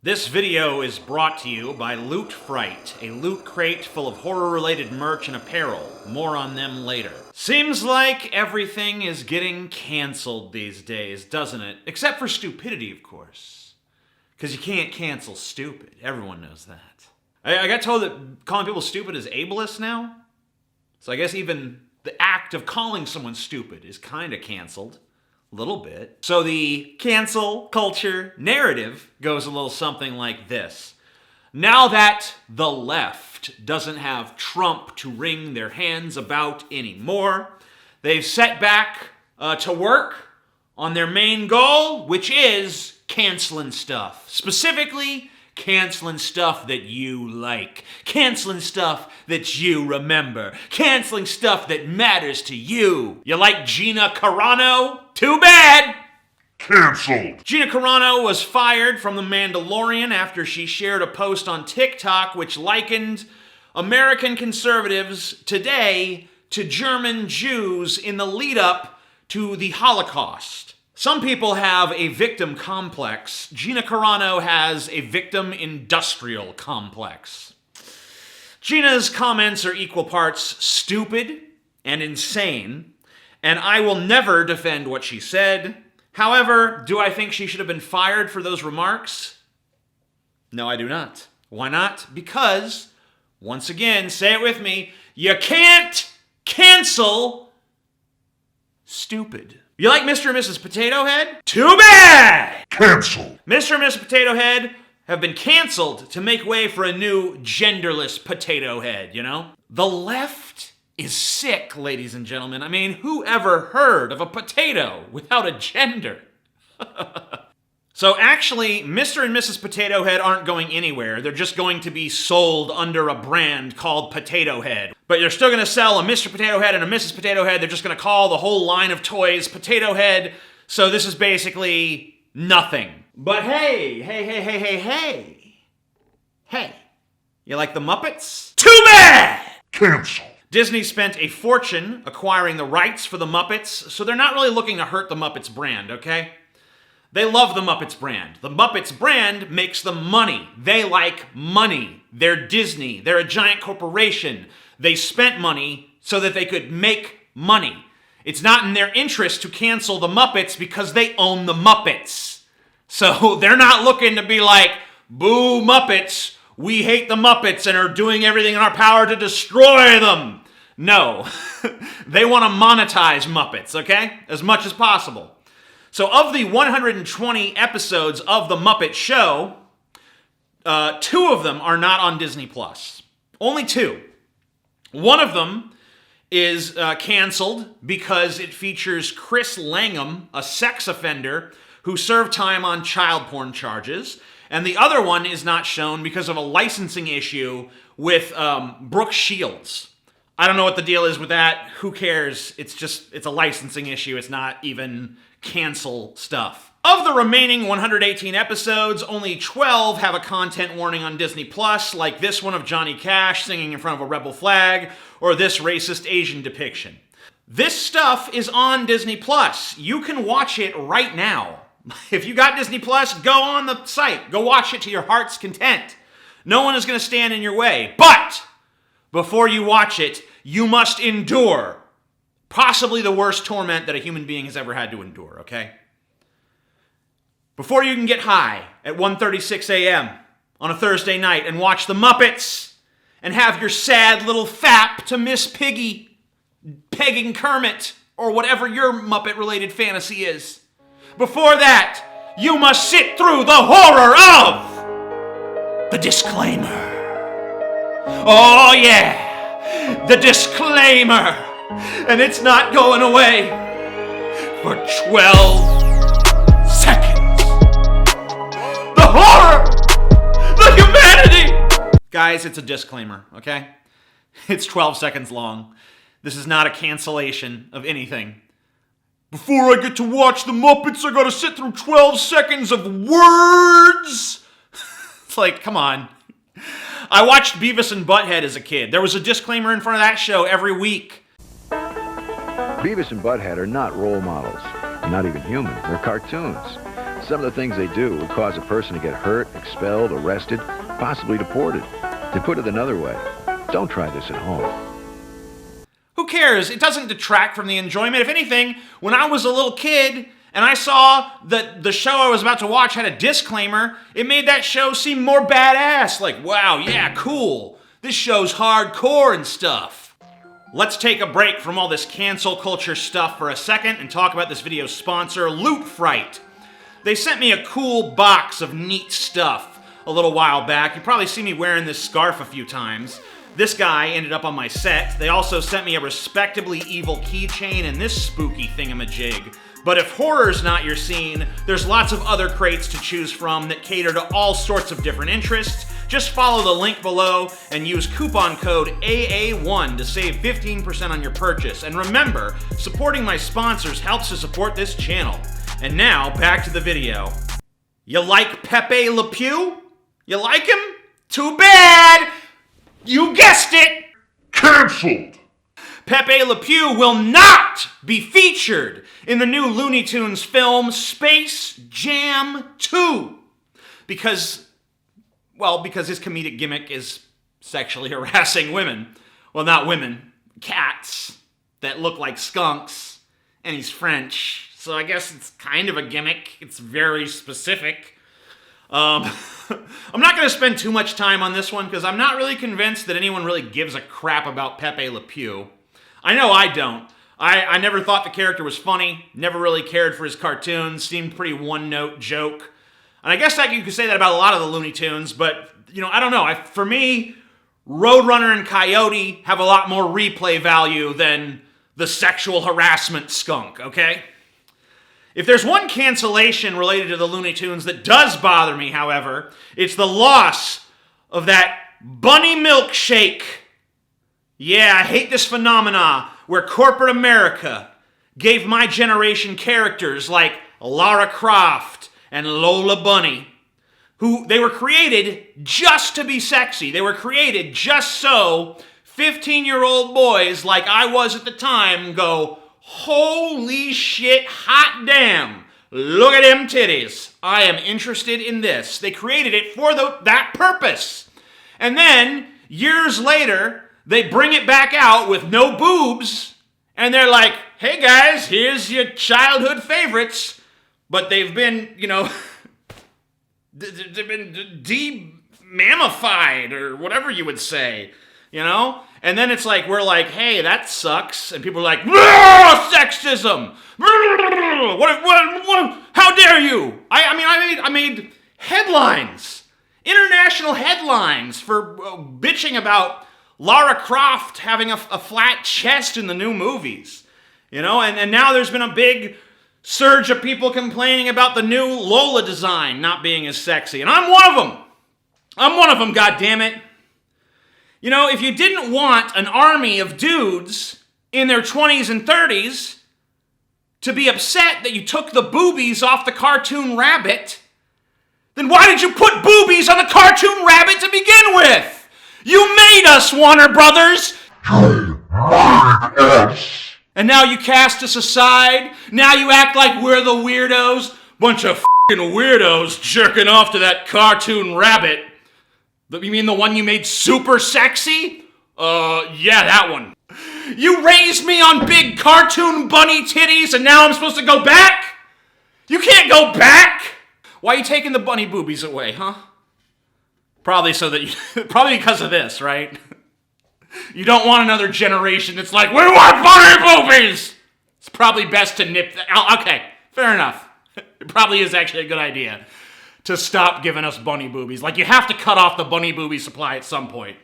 This video is brought to you by Loot Fright, a loot crate full of horror-related merch and apparel. More on them later. Seems like everything is getting canceled these days, doesn't it? Except for stupidity, of course. Because you can't cancel stupid. Everyone knows that. I got told that calling people stupid is ableist now. So I guess even the act of calling someone stupid is kind of canceled. A little bit. So the cancel culture narrative goes a little something like this. Now that the left doesn't have Trump to wring their hands about anymore, they've set back to work on their main goal, which is canceling stuff. Specifically, canceling stuff that you like. Canceling stuff that you remember. Canceling stuff that matters to you. You like Gina Carano? Too bad! Cancelled! Gina Carano was fired from The Mandalorian after she shared a post on TikTok which likened American conservatives today to German Jews in the lead up to the Holocaust. Some people have a victim complex. Gina Carano has a victim industrial complex. Gina's comments are equal parts stupid and insane, and I will never defend what she said. However, do I think she should have been fired for those remarks? No, I do not. Why not? Because, once again, say it with me, you can't cancel stupid. You like Mr. and Mrs. Potato Head? Too bad! Cancelled! Mr. and Mrs. Potato Head have been canceled to make way for a new genderless potato head, you know? The left is sick, ladies and gentlemen. I mean, who ever heard of a potato without a gender? So actually, Mr. and Mrs. Potato Head aren't going anywhere. They're just going to be sold under a brand called Potato Head. But you're still going to sell a Mr. Potato Head and a Mrs. Potato Head. They're just going to call the whole line of toys Potato Head. So this is basically nothing. But hey, you like the Muppets? Too bad! Cancelled! Disney spent a fortune acquiring the rights for the Muppets, so they're not really looking to hurt the Muppets brand, okay? They love the Muppets brand. The Muppets brand makes them money. They like money. They're Disney. They're a giant corporation. They spent money so that they could make money. It's not in their interest to cancel the Muppets because they own the Muppets. So they're not looking to be like, boo Muppets, we hate the Muppets and are doing everything in our power to destroy them. No, they want to monetize Muppets, okay? As much as possible. So of the 120 episodes of The Muppet Show, 2 of them are not on Disney+. Only 2. One of them is canceled because it features Chris Langham, a sex offender who served time on child porn charges. And the other one is not shown because of a licensing issue with Brooke Shields. I don't know what the deal is with that. Who cares? It's a licensing issue. It's not even cancel stuff. Of the remaining 118 episodes, only 12 have a content warning on Disney+, like this one of Johnny Cash singing in front of a rebel flag, or this racist Asian depiction. This stuff is on Disney+. You can watch it right now. If you got Disney+, go on the site. Go watch it to your heart's content. No one is going to stand in your way. But before you watch it, you must endure possibly the worst torment that a human being has ever had to endure, okay? Before you can get high at 1:36 a.m. on a Thursday night and watch the Muppets and have your sad little fap to Miss Piggy pegging Kermit or whatever your Muppet-related fantasy is. Before that, you must sit through the horror of the disclaimer. Oh yeah, the disclaimer. And it's not going away for 12 seconds. The horror! The humanity! Guys, it's a disclaimer, okay? It's 12 seconds long. This is not a cancellation of anything. Before I get to watch the Muppets, I gotta sit through 12 seconds of words? It's like, come on. I watched Beavis and Butthead as a kid. There was a disclaimer in front of that show every week. Beavis and Butthead are not role models. They're not even human. They're cartoons. Some of the things they do would cause a person to get hurt, expelled, arrested, possibly deported. To put it another way, don't try this at home. Who cares? It doesn't detract from the enjoyment. If anything, when I was a little kid and I saw that the show I was about to watch had a disclaimer, it made that show seem more badass. Like, wow, yeah, cool. This show's hardcore and stuff. Let's take a break from all this cancel culture stuff for a second and talk about this video's sponsor, Loot Fright. They sent me a cool box of neat stuff a little while back. You probably see me wearing this scarf a few times. This guy ended up on my set. They also sent me a respectably evil keychain and this spooky thingamajig. But if horror's not your scene, there's lots of other crates to choose from that cater to all sorts of different interests. Just follow the link below and use coupon code AA1 to save 15% on your purchase. And remember, supporting my sponsors helps to support this channel. And now, back to the video. You like Pepe Le Pew? You like him? Too bad! You guessed it! Cancelled! Pepe Le Pew will not be featured in the new Looney Tunes film Space Jam 2. Because his comedic gimmick is sexually harassing women. Well, not women, cats that look like skunks, and he's French. So I guess it's kind of a gimmick. It's very specific. I'm not going to spend too much time on this one because I'm not really convinced that anyone really gives a crap about Pepe Le Pew. I know I don't. I never thought the character was funny, never really cared for his cartoons, seemed pretty one-note joke. And I guess you could say that about a lot of the Looney Tunes, but, I don't know. For me, Roadrunner and Coyote have a lot more replay value than the sexual harassment skunk, okay? If there's one cancellation related to the Looney Tunes that does bother me, however, it's the loss of that bunny milkshake. Yeah, I hate this phenomena where corporate America gave my generation characters like Lara Croft and Lola Bunny, who they were created just to be sexy. They were created just so 15-year-old boys like I was at the time go, holy shit, hot damn, look at them titties. I am interested in this. They created it for that purpose. And then, years later, they bring it back out with no boobs, and they're like, hey guys, here's your childhood favorites. But they've been, they've been de-mammified, or whatever you would say, And then it's like, we're like, hey, that sucks. And people are like, sexism. What, how dare you? I made headlines, international headlines for bitching about Lara Croft having a flat chest in the new movies. And now there's been a big surge of people complaining about the new Lola design not being as sexy. And I'm one of them. I'm one of them, goddammit. If you didn't want an army of dudes in their 20s and 30s to be upset that you took the boobies off the cartoon rabbit, then why did you put boobies on the cartoon rabbit to begin with? You made us, Warner Brothers! You made us! And now you cast us aside? Now you act like we're the weirdos? Bunch of f***ing weirdos jerking off to that cartoon rabbit. You mean the one you made super sexy? Yeah, that one. You raised me on big cartoon bunny titties and now I'm supposed to go back? You can't go back! Why are you taking the bunny boobies away, huh? Probably because of this, right? You don't want another generation that's like, we want bunny boobies! It's probably best to nip that. Okay, fair enough. It probably is actually a good idea to stop giving us bunny boobies. Like, you have to cut off the bunny boobie supply at some point.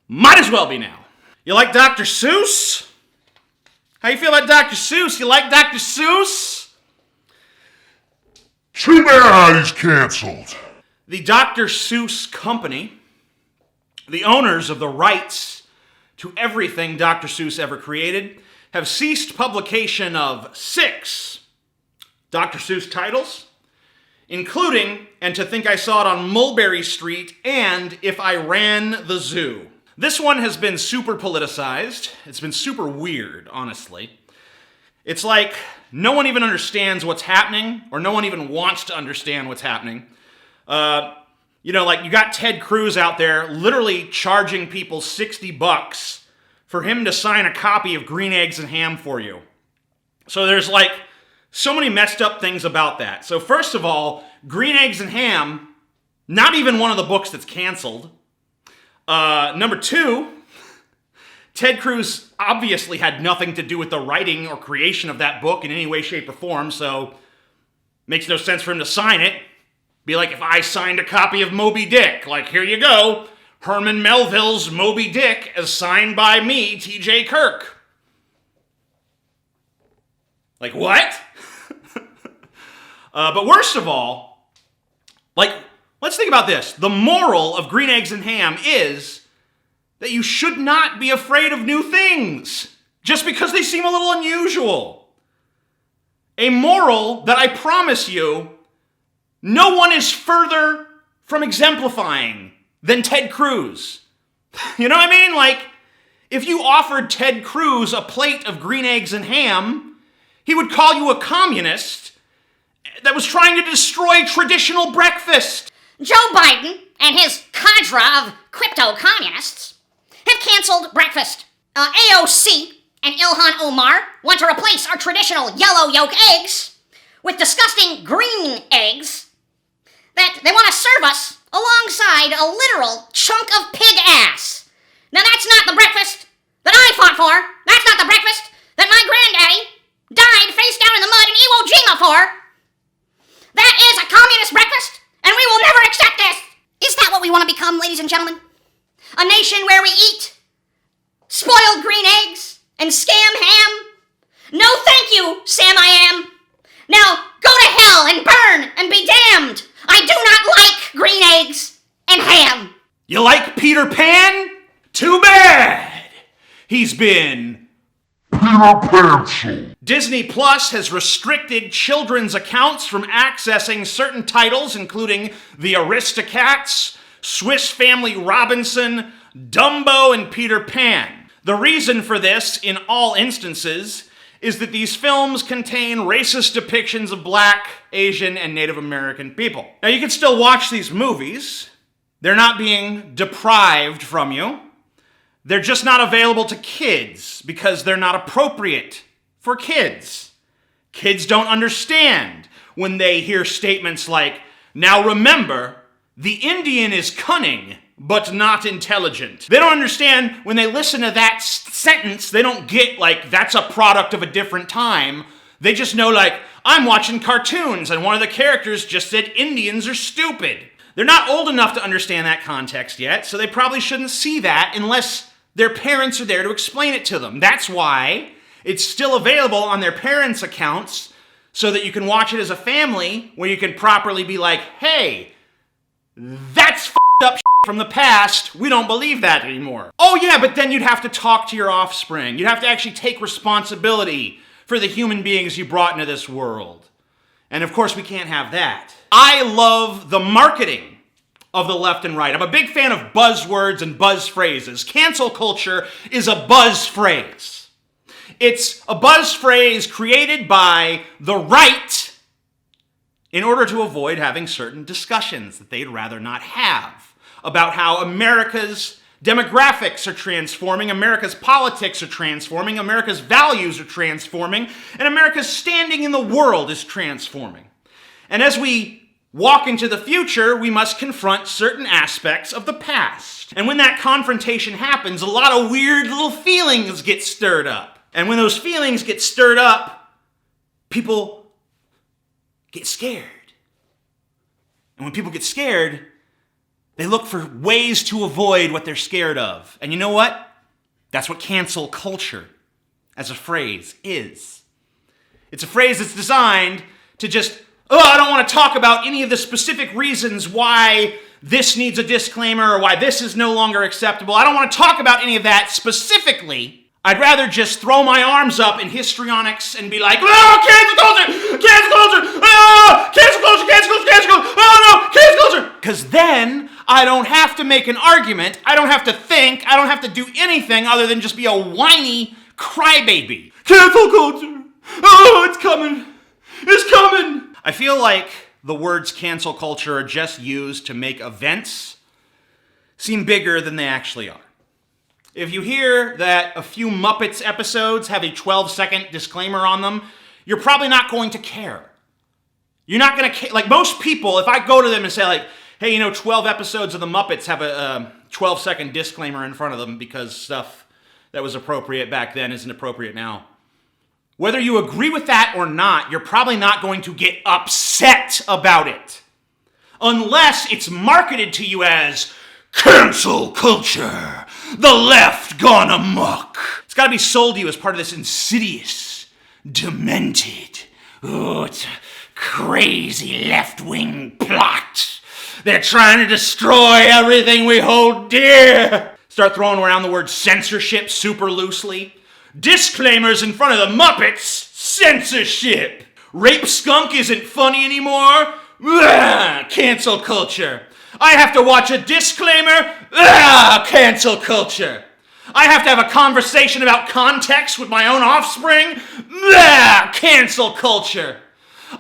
Might as well be now. You like Dr. Seuss? How you feel about Dr. Seuss? You like Dr. Seuss? Too bad he's cancelled. The Dr. Seuss Company, the owners of the rights to everything Dr. Seuss ever created, have ceased publication of 6 Dr. Seuss titles, including And to Think I Saw It on Mulberry Street and If I Ran the Zoo. This one has been super politicized. It's been super weird, honestly. It's like no one even understands what's happening, or no one even wants to understand what's happening. Like you got Ted Cruz out there literally charging people $60 for him to sign a copy of Green Eggs and Ham for you. So there's like so many messed up things about that. So first of all, Green Eggs and Ham, not even one of the books that's canceled. Number two, Ted Cruz obviously had nothing to do with the writing or creation of that book in any way, shape, or form, so makes no sense for him to sign it. Be like if I signed a copy of Moby Dick, like here you go, Herman Melville's Moby Dick as signed by me, T.J. Kirk. Like what? But worst of all, let's think about this. The moral of Green Eggs and Ham is that you should not be afraid of new things just because they seem a little unusual. A moral that I promise you, no one is further from exemplifying than Ted Cruz. You know what I mean? Like, if you offered Ted Cruz a plate of green eggs and ham, he would call you a communist that was trying to destroy traditional breakfast. Joe Biden and his cadre of crypto-communists have canceled breakfast. AOC and Ilhan Omar want to replace our traditional yellow yolk eggs with disgusting green eggs that they want to serve us alongside a literal chunk of pig ass. Now that's not the breakfast that I fought for. That's not the breakfast that my granddaddy died face down in the mud in Iwo Jima for. That is a communist breakfast, and we will never accept this. Is that what we want to become, ladies and gentlemen? A nation where we eat spoiled green eggs and scam ham? No thank you, Sam I Am. Now go to hell and burn and be damned. I do not like green eggs and ham. You like Peter Pan? Too bad. He's been Peter Pencil. Disney Plus has restricted children's accounts from accessing certain titles, including The Aristocats, Swiss Family Robinson, Dumbo, and Peter Pan. The reason for this, in all instances, is that these films contain racist depictions of Black, Asian, and Native American people. Now, you can still watch these movies. They're not being deprived from you. They're just not available to kids because they're not appropriate for kids. Kids don't understand when they hear statements like, "Now remember, the Indian is cunning, but not intelligent." They don't understand when they listen to that sentence, they don't get like that's a product of a different time. They just know like, I'm watching cartoons and one of the characters just said Indians are stupid. They're not old enough to understand that context yet, so they probably shouldn't see that unless their parents are there to explain it to them. That's why it's still available on their parents' accounts so that you can watch it as a family where you can properly be like, hey, that's f***ed up from the past. We don't believe that anymore. Oh yeah, but then you'd have to talk to your offspring. You'd have to actually take responsibility for the human beings you brought into this world. And of course, we can't have that. I love the marketing of the left and right. I'm a big fan of buzzwords and buzz phrases. Cancel culture is a buzz phrase. It's a buzz phrase created by the right in order to avoid having certain discussions that they'd rather not have about how America's demographics are transforming, America's politics are transforming, America's values are transforming, and America's standing in the world is transforming. And as we walk into the future, we must confront certain aspects of the past. And when that confrontation happens, a lot of weird little feelings get stirred up. And when those feelings get stirred up, people get scared. And when people get scared, they look for ways to avoid what they're scared of. And you know what? That's what cancel culture as a phrase is. It's a phrase that's designed to just, I don't want to talk about any of the specific reasons why this needs a disclaimer or why this is no longer acceptable. I don't want to talk about any of that specifically. I'd rather just throw my arms up in histrionics and be like, oh, cancel culture, cancel culture, oh, cancel culture, cancel culture, cancel culture, oh no, cancel culture. Because then I don't have to make an argument, I don't have to think, I don't have to do anything other than just be a whiny crybaby. Cancel culture, Oh, it's coming! It's coming! I feel like the words cancel culture are just used to make events seem bigger than they actually are. If you hear that a few Muppets episodes have a 12-second disclaimer on them, you're probably not going to care. You're not going to care. Like most people, if I go to them and say like, hey, 12 episodes of the Muppets have a 12-second disclaimer in front of them because stuff that was appropriate back then isn't appropriate now. Whether you agree with that or not, you're probably not going to get upset about it. Unless it's marketed to you as cancel culture, the left gone amok. It's got to be sold to you as part of this insidious, demented, it's a crazy left-wing plot. They're trying to destroy everything we hold dear. Start throwing around the word censorship super loosely. Disclaimers in front of the Muppets, censorship. Rape skunk isn't funny anymore. Ugh, cancel culture. I have to watch a disclaimer. Ugh, cancel culture. I have to have a conversation about context with my own offspring. Ugh, cancel culture.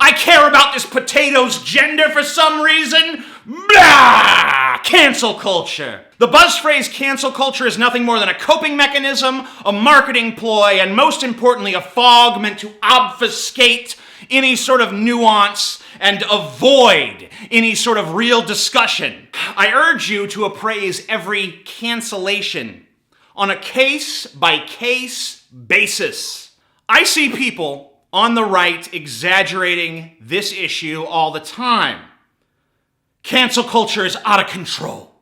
I care about this potato's gender for some reason. Blah! Cancel culture. The buzz phrase cancel culture is nothing more than a coping mechanism, a marketing ploy, and most importantly, a fog meant to obfuscate any sort of nuance and avoid any sort of real discussion. I urge you to appraise every cancellation on a case-by-case basis. I see people on the right exaggerating this issue all the time. Cancel culture is out of control.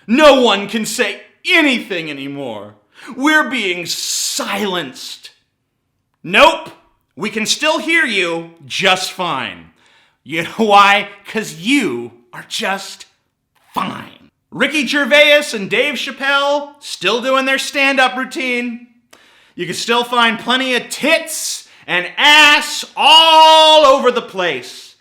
No one can say anything anymore. We're being silenced. Nope, we can still hear you just fine. You know why? 'Cause you are just fine. Ricky Gervais and Dave Chappelle still doing their stand-up routine. You can still find plenty of tits and ass all over the place.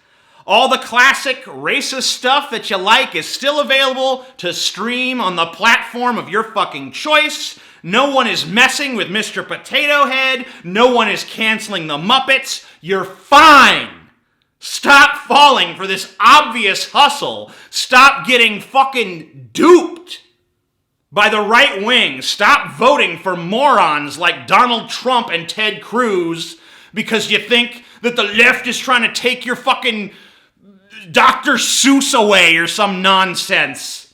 All the classic racist stuff that you like is still available to stream on the platform of your fucking choice. No one is messing with Mr. Potato Head. No one is canceling the Muppets. You're fine. Stop falling for this obvious hustle. Stop getting fucking duped by the right wing. Stop voting for morons like Donald Trump and Ted Cruz because you think that the left is trying to take your fucking Dr. Seuss away or some nonsense.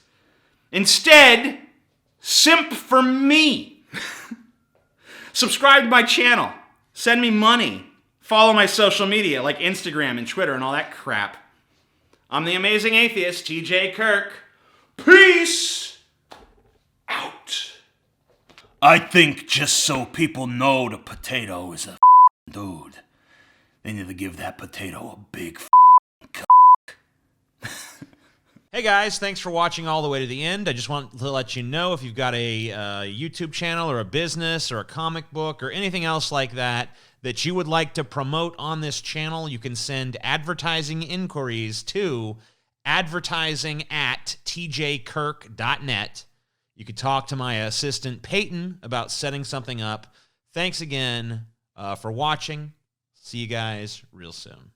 Instead, simp for me. Subscribe to my channel. Send me money. Follow my social media like Instagram and Twitter and all that crap. I'm the Amazing Atheist, TJ Kirk. Peace out. I think just so people know the potato is a dude, they need to give that potato a big Hey guys, thanks for watching all the way to the end. I just want to let you know if you've got a YouTube channel or a business or a comic book or anything else like that that you would like to promote on this channel, you can send advertising inquiries to advertising@tjkirk.net. You could talk to my assistant Peyton about setting something up. Thanks again for watching. See you guys real soon.